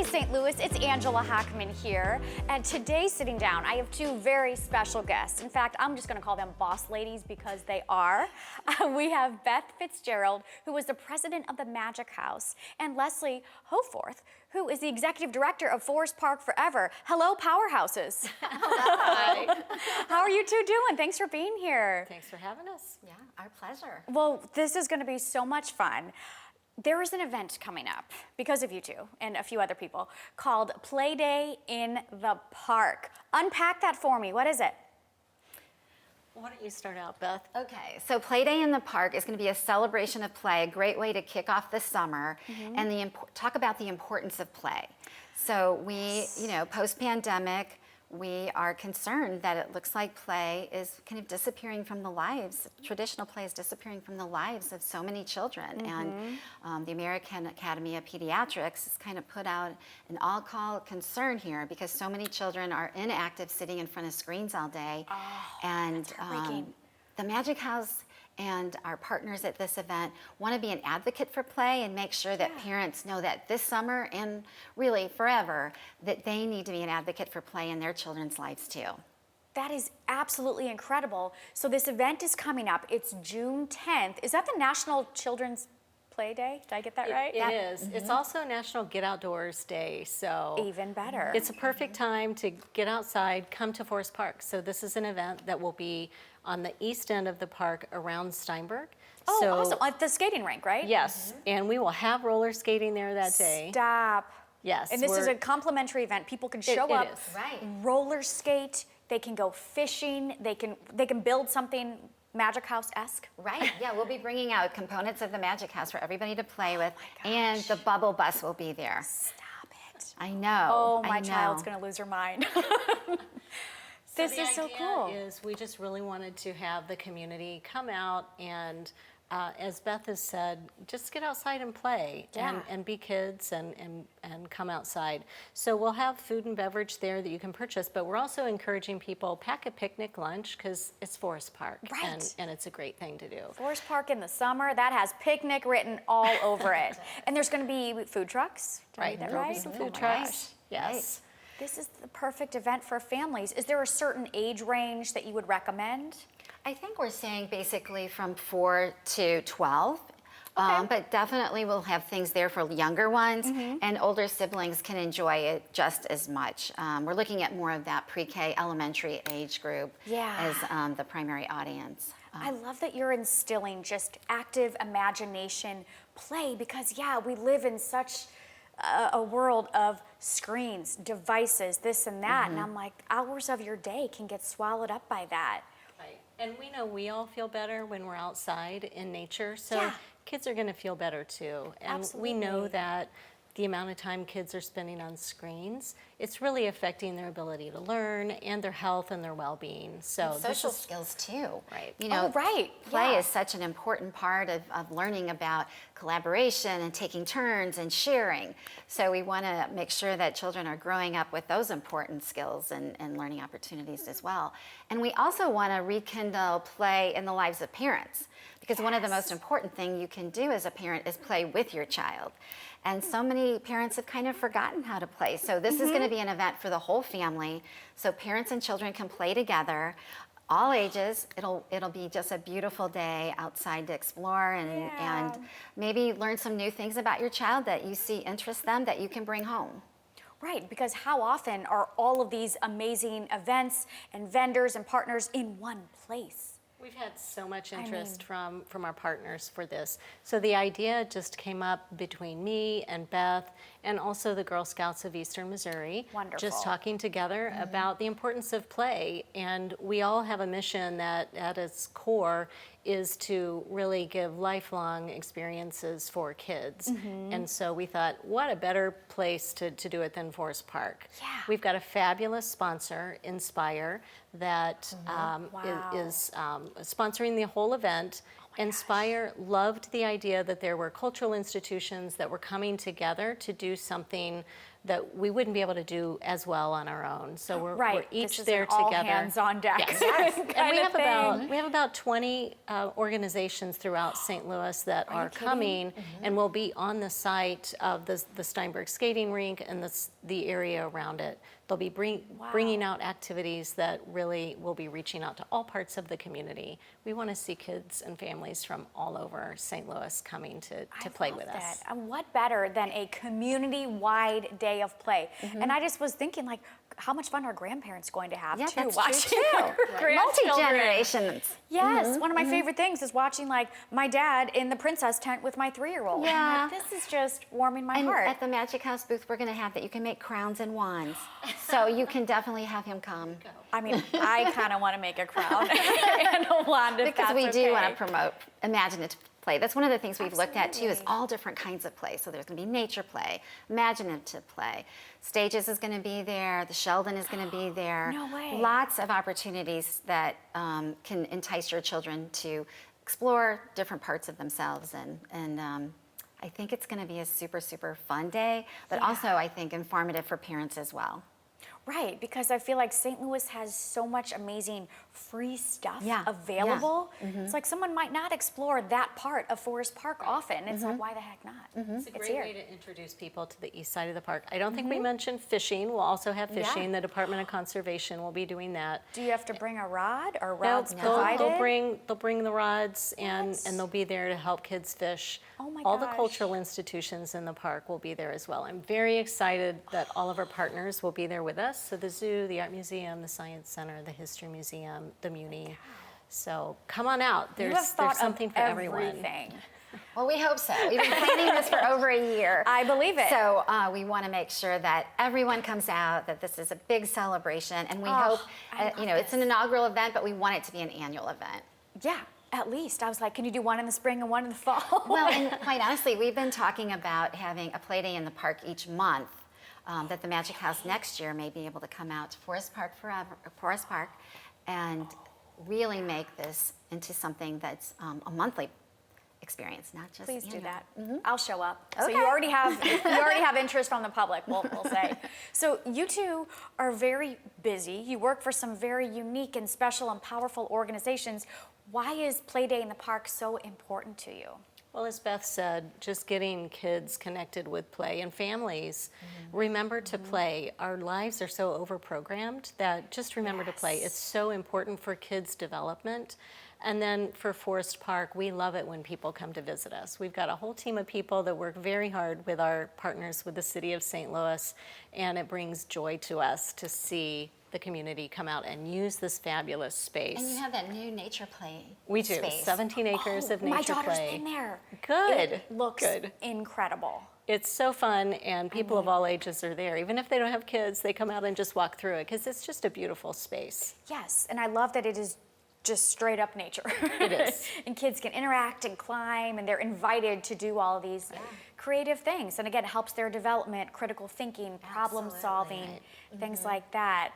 St. Louis, it's Angela Hochman here, and today sitting down, I have two very special guests. In fact, I'm just gonna call them boss ladies because they are. We have Beth Fitzgerald, who is the president of the Magic House, and Lesley Hoffarth, who is the executive director of Forest Park Forever. Hello, powerhouses. Hi. How are you two doing? Thanks for being here. Thanks for having us. Yeah, our pleasure. Well, this is gonna be so much fun. There is an event coming up, because of you two and a few other people, called Play Day in the Park. Unpack that for me. What is it? Why don't you start out, Beth? Okay, so Play Day in the Park is going to be a celebration of play, a great way to kick off the summer, and talk about the importance of play. So we, post-pandemic, we are concerned that it looks like play is kind of disappearing from the lives, traditional play is disappearing from the lives of so many children. And the American Academy of Pediatrics has kind of put out an all-call concern here because so many children are inactive sitting in front of screens all day. And the Magic House and our partners at this event want to be an advocate for play and make sure that parents know that this summer and really forever that they need to be an advocate for play in their children's lives too. That is absolutely incredible. So this event is coming up. It's June 10th. Is that the National Children's Play Day? Did I get that right? It is. It's also National Get Outdoors Day, so Even better. it's a perfect time to get outside, come to Forest Park. So this is an event that will be on the east end of the park around Steinberg. Oh, so, awesome. At the skating rink, right? Yes, and we will have roller skating there that day. Stop. Yes. And this is a complimentary event. People can show up, is. Right. roller skate, they can go fishing, they can build something Magic House-esque. Right, yeah, we'll be bringing out components of the Magic House for everybody to play with, and the bubble bus will be there. Stop it. I know. Oh, I my know. child's gonna lose her mind. This is so cool. The idea is we just really wanted to have the community come out and, as Beth has said, just get outside and play and be kids and come outside. So we'll have food and beverage there that you can purchase, but we're also encouraging people, pack a picnic lunch because it's Forest Park. Right. And it's a great thing to do. Forest Park in the summer, that has picnic written all over it. And there's gonna be food trucks. Did I read that There'll be right? some food Right. trucks. Yes. This is the perfect event for families. Is there a certain age range that you would recommend? I think we're saying basically from 4 to 12. But definitely we'll have things there for younger ones, and older siblings can enjoy it just as much. We're looking at more of that pre-K elementary age group as the primary audience. I love that you're instilling just active imagination play because, we live in such a world of screens, devices, this and that. And I'm like, hours of your day can get swallowed up by that. Right. And we know we all feel better when we're outside in nature, so kids are going to feel better too. And we know that the amount of time kids are spending on screens, it's really affecting their ability to learn and their health and their well-being. So And social skills too. Right. You know, right. play is such an important part of learning about collaboration and taking turns and sharing. So we want to make sure that children are growing up with those important skills and learning opportunities as well. And we also want to rekindle play in the lives of parents, because one of the most important things you can do as a parent is play with your child. And so many parents have kind of forgotten how to play. So this is going to be an event for the whole family. So parents and children can play together, all ages. It'll be just a beautiful day outside to explore and maybe learn some new things about your child that you see interest them that you can bring home. Right, because how often are all of these amazing events and vendors and partners in one place? We've had so much interest from our partners for this. So the idea just came up between me and Beth and also the Girl Scouts of Eastern Missouri. Wonderful. Just talking together about the importance of play. And we all have a mission that at its core is to really give lifelong experiences for kids. And so we thought, what a better place to do it than Forest Park. Yeah. We've got a fabulous sponsor, Inspire, that is sponsoring the whole event. Inspire loved the idea that there were cultural institutions that were coming together to do something that we wouldn't be able to do as well on our own. So we're each this there is an all together. hands on deck. Yes. And kind we have about 20 organizations throughout St. Louis that are coming and will be on the site of the Steinberg Skating Rink and the area around it. They'll be bringing out activities that really will be reaching out to all parts of the community. We want to see kids and families from all over St. Louis coming to play with us. And what better than a community-wide day of play? And I just was thinking, like, how much fun are grandparents going to have too, that's watching true their too. grandchildren? Multi-generations. Yes, one of my favorite things is watching like my dad in the princess tent with my 3-year-old. Yeah. Like, this is just warming my And heart. at the Magic House booth, we're going to have that you can make crowns and wands. So you can definitely have him come. I mean, I kind of want to make a crown and a wand if Because we that's do okay. want to promote imaginative play. That's one of the things we've looked at too, is Absolutely. all different kinds of play. So there's going to be nature play, imaginative play. Stages is going to be there. The Sheldon is going to be there. No way. Lots of opportunities that can entice your children to explore different parts of themselves. And I think it's going to be a super, super fun day, but also I think informative for parents as well. Right, because I feel like St. Louis has so much amazing free stuff Yeah, available. It's like someone might not explore that part of Forest Park often. It's like, why the heck not? It's a great here. way to introduce people to the east side of the park. I don't think we mentioned fishing. We'll also have fishing. The Department of Conservation will be doing that. Do you have to bring a rod or No, rods provided? they'll bring the rods and they'll be there to help kids fish. Oh my All the gosh. cultural institutions in the park will be there as well. I'm very excited that all of our partners will be there with us. So the zoo, the art museum, the science center, the history museum, the Muni. So come on out. You have There's thought something of for everyone. everything. Well, we hope so. We've been planning this for over a year. I believe it. So we want to make sure that everyone comes out, that this is a big celebration, and we hope, I love it's an inaugural event, but we want it to be an annual event. Yeah, at least. I was like, can you do one in the spring and one in the fall? Well, and quite honestly, we've been talking about having a play day in the park each month. That the Magic House next year may be able to come out to Forest Park and really make this into something that's a monthly experience, not just Please do annual. that. I'll show up. So Okay. you already have interest from the public, we'll say. So you two are very busy. You work for some very unique and special and powerful organizations. Why is Play Day in the Park so important to you? Well, as Beth said, just getting kids connected with play and families. Remember to play. Our lives are so overprogrammed that just remember to play. It's so important for kids' development. And then for Forest Park, we love it when people come to visit us. We've got a whole team of people that work very hard with our partners with the city of St. Louis, and it brings joy to us to see the community come out and use this fabulous space. And you have that new nature play We do, space. 17 acres of nature My daughter's play. been there. Good. It looks Good. incredible. It's so fun, and people of all ages are there. Even if they don't have kids, they come out and just walk through it because it's just a beautiful space. Yes, and I love that it is just straight up nature. It is. And kids can interact and climb, and they're invited to do all of these creative things. And again, it helps their development, critical thinking, problem solving, things like that.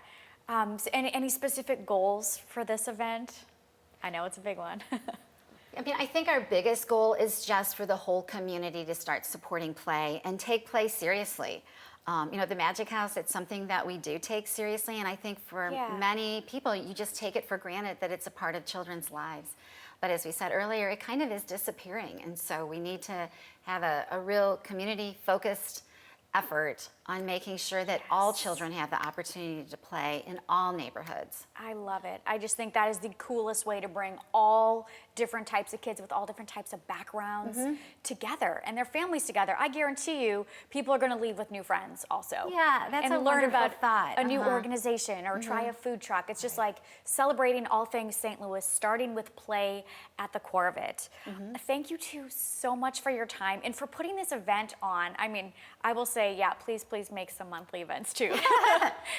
So any specific goals for this event? I know it's a big one. I mean, I think our biggest goal is just for the whole community to start supporting play and take play seriously. The Magic House, it's something that we do take seriously, and I think for many people, you just take it for granted that it's a part of children's lives. But as we said earlier, it kind of is disappearing, and so we need to have a real community-focused effort on making sure that all children have the opportunity to play in all neighborhoods. I love it. I just think that is the coolest way to bring all different types of kids with all different types of backgrounds together and their families together. I guarantee you, people are going to leave with new friends also. Yeah, that's and a learn wonderful about thought. a new organization or try a food truck. It's just like celebrating all things St. Louis, starting with play at the core of it. Thank you two so much for your time and for putting this event on. I mean, I will say, please make some monthly events too.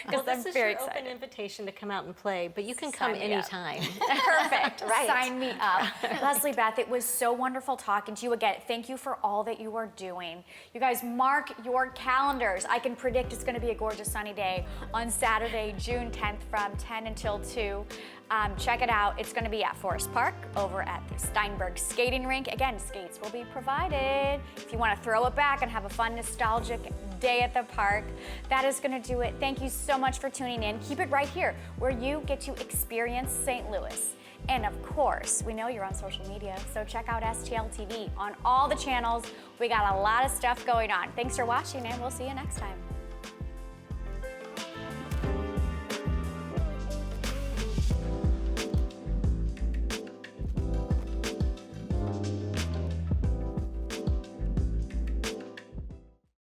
Because This I'm is very your excited. open invitation to come out and play, but you can Sign come me up. anytime. Perfect. Right. Sign me up. Lesley, Beth, it was so wonderful talking to you again. Thank you for all that you are doing. You guys mark your calendars. I can predict it's going to be a gorgeous sunny day on Saturday, June 10th from 10 until 2. Check it out. It's going to be at Forest Park over at the Steinberg Skating Rink. Again, skates will be provided. If you want to throw it back and have a fun, nostalgic day at the park, that is going to do it. Thank you so much for tuning in. Keep it right here where you get to experience St. Louis. And of course, we know you're on social media, so check out STL TV on all the channels. We got a lot of stuff going on. Thanks for watching, and we'll see you next time.